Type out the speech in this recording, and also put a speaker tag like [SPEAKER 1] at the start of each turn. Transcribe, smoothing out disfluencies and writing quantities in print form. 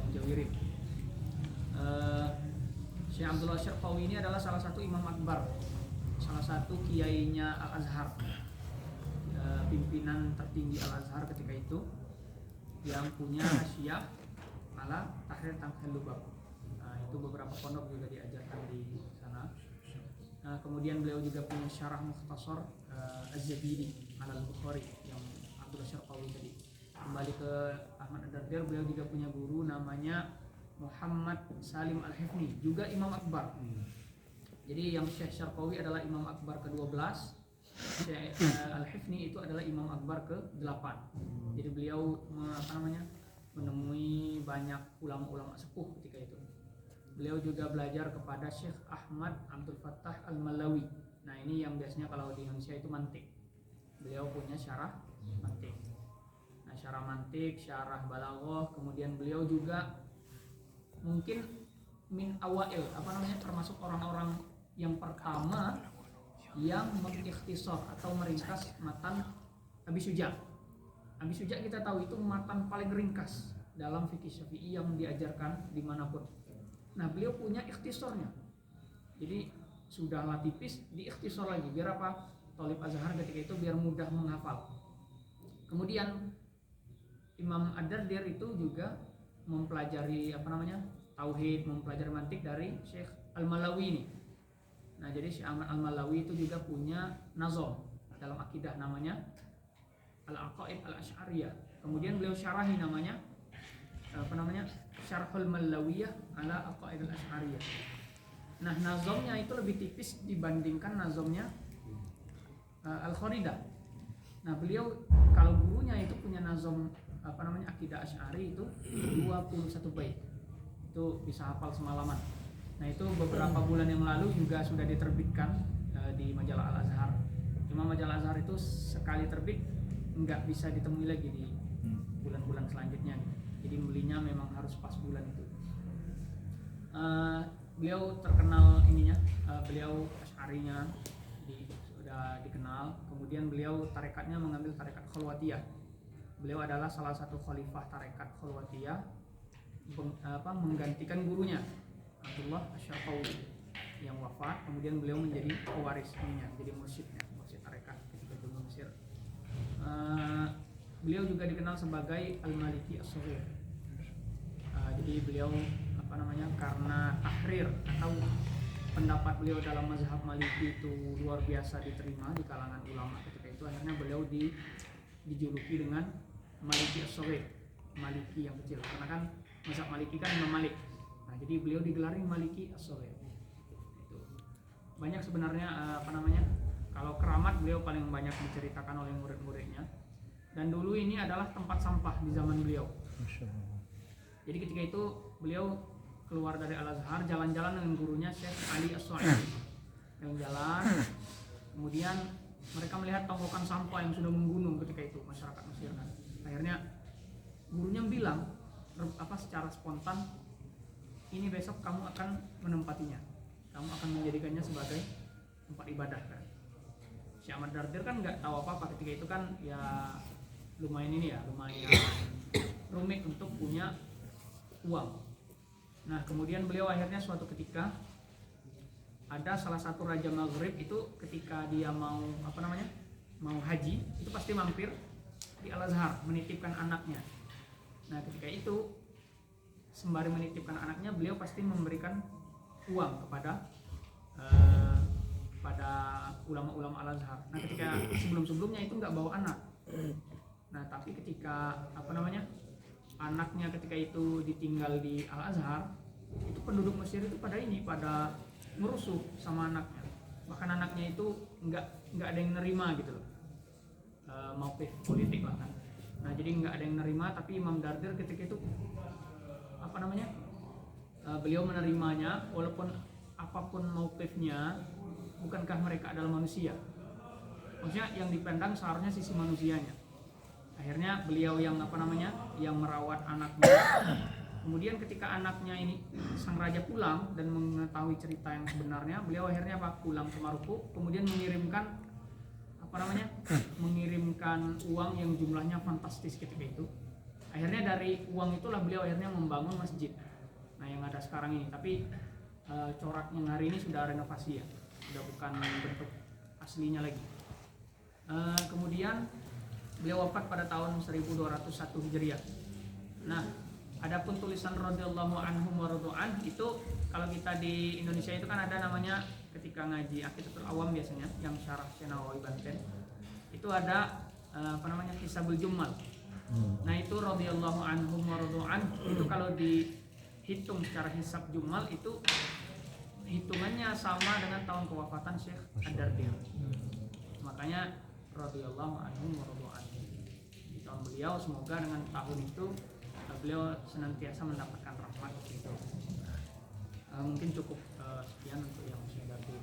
[SPEAKER 1] Mujawirin. Syekh Abdullah Syarqawi ini adalah salah satu imam akbar, salah satu kiainya Al-Azhar, pimpinan tertinggi Al-Azhar ketika itu, yang punya Syiah ala Tahrir Tanqihul Lubab. Itu beberapa pondok juga diajarkan di sana. Kemudian beliau juga punya syarah mukhtasar Az-Zabidi ala Al-Bukhari yang Abdullah Syarqawi tadi. Kembali ke Ahmad Ad-Dardir, beliau juga punya guru namanya Muhammad Salim Al-Hifni, juga imam akbar. Jadi yang Syekh Syarqawi adalah imam akbar ke-12, Syekh Al-Hifni itu adalah imam akbar ke-8. Jadi beliau menemui banyak ulama-ulama sepuh ketika itu. Beliau juga belajar kepada Syekh Ahmad Abdul Fattah Al-Malawi. Nah, ini yang biasanya kalau di Indonesia itu mantik. Beliau punya syarah mantik. Nah, syarah mantik, syarah balaghah, kemudian beliau juga mungkin min awail termasuk orang-orang yang pertama yang mengikhtisar atau meringkas matan Abi Syuja. Abi Syuja kita tahu itu matan paling ringkas dalam fikih Syafi'i yang diajarkan dimanapun. Nah, beliau punya ikhtisarnya. Jadi sudahlah tipis, diikhtisar lagi biar apa? Thalib Azhar ketika itu biar mudah menghafal. Kemudian Imam Ad-Dardir itu juga mempelajari tauhid, mempelajari mantik dari Syekh Al-Malawi ini. Nah, jadi Syekh Ahmad Al-Malawi itu juga punya nazam dalam akidah namanya Al-Aqaid Al-Asy'ariyah. Kemudian beliau syarahi namanya Syarhul Malawiyah ala Aqaid Al-Asy'ariyah. Nah, nazamnya itu lebih tipis dibandingkan nazamnya Al-Kharidah. Nah, beliau kalau gurunya itu punya nazam akidah Asy'ari itu 21 bait. Itu bisa hafal semalaman. Nah, itu beberapa bulan yang lalu juga sudah diterbitkan di majalah Al-Azhar. Cuma majalah Al-Azhar itu sekali terbit nggak bisa ditemui lagi di bulan-bulan selanjutnya. Jadi belinya memang harus pas bulan itu. Beliau terkenal beliau Asy'arinya sudah dikenal. Kemudian beliau tarekatnya mengambil tarekat Khalwatiyah. Beliau adalah salah satu khalifah tarekat Khalwatiyah, menggantikan gurunya Abdullah Asy-Syarqawi yang wafat. Kemudian beliau menjadi pewarisnya, jadi mursyid tarekat ketika itu di Mesir. Beliau juga dikenal sebagai Al-Maliki As-Shaghir. Jadi beliau karena tahrir atau pendapat beliau dalam mazhab Maliki itu luar biasa diterima di kalangan ulama ketika itu, akhirnya beliau dijuluki dengan Maliki As-Shaghir, Maliki yang kecil, karena kan mazhab Maliki kan Imam Malik. Nah, jadi beliau digelari Maliki As-Shaghir. Itu banyak sebenarnya kalau keramat beliau paling banyak diceritakan oleh murid-muridnya. Dan dulu ini adalah tempat sampah di zaman beliau. Jadi ketika itu beliau keluar dari Al-Azhar, jalan-jalan dengan gurunya Syekh Ali As-Su'aidi. Yang jalan, kemudian mereka melihat tonggokan sampah yang sudah menggunung ketika itu masyarakat Mesir. Akhirnya gurunya bilang secara spontan, ini besok kamu akan menempatinya, kamu akan menjadikannya sebagai tempat ibadah kan. Syekh Ahmad Dardir kan nggak tahu apa-apa ketika itu kan, ya lumayan rumit untuk punya uang. Nah, kemudian beliau akhirnya suatu ketika ada salah satu raja Maghrib itu ketika dia mau haji, itu pasti mampir di Al-Azhar menitipkan anaknya. Nah, ketika itu sembari menitipkan anaknya, beliau pasti memberikan uang kepada pada ulama-ulama Al-Azhar. Nah, ketika sebelum-sebelumnya itu nggak bawa anak. Nah, tapi ketika anaknya ketika itu ditinggal di Al-Azhar, itu penduduk Mesir itu pada merusuh sama anaknya. Bahkan anaknya itu nggak ada yang nerima gitu loh, mauqif politik lah kan. Nah, jadi nggak ada yang nerima, tapi Imam Dardir ketika itu beliau menerimanya walaupun apapun mauqifnya. Bukankah mereka adalah manusia? Maksudnya yang dipandang seharusnya sisi manusianya. Akhirnya beliau yang merawat anaknya. Kemudian ketika anaknya ini sang raja pulang dan mengetahui cerita yang sebenarnya, beliau akhirnya pulang ke Maroko, kemudian mengirimkan uang yang jumlahnya fantastis ketika itu. Akhirnya dari uang itulah beliau akhirnya membangun masjid. Nah yang ada sekarang ini, tapi corak yang hari ini sudah renovasi ya, sudah bukan bentuk aslinya lagi. Kemudian beliau wafat pada tahun 1201 Hijriah. Nah, adapun tulisan radhiyallahu anhum wa radu'an itu kalau kita di Indonesia itu kan ada namanya ketika ngaji Aqidatul Awam biasanya yang syarah Syekh Nawawi Banten. Itu ada Kisabul Jummal. Nah, itu radhiyallahu anhum wa radu'an itu kalau dihitung secara hisab Jummal itu hitungannya sama dengan tahun kewafatan Syekh Ad-Dardir. Makanya radhiyallahu anhum wa radu'an. Di tahun beliau semoga dengan tahun itu beliau senantiasa mendapatkan rahmat gitu. Mungkin cukup sekian untuk yang saya dapat.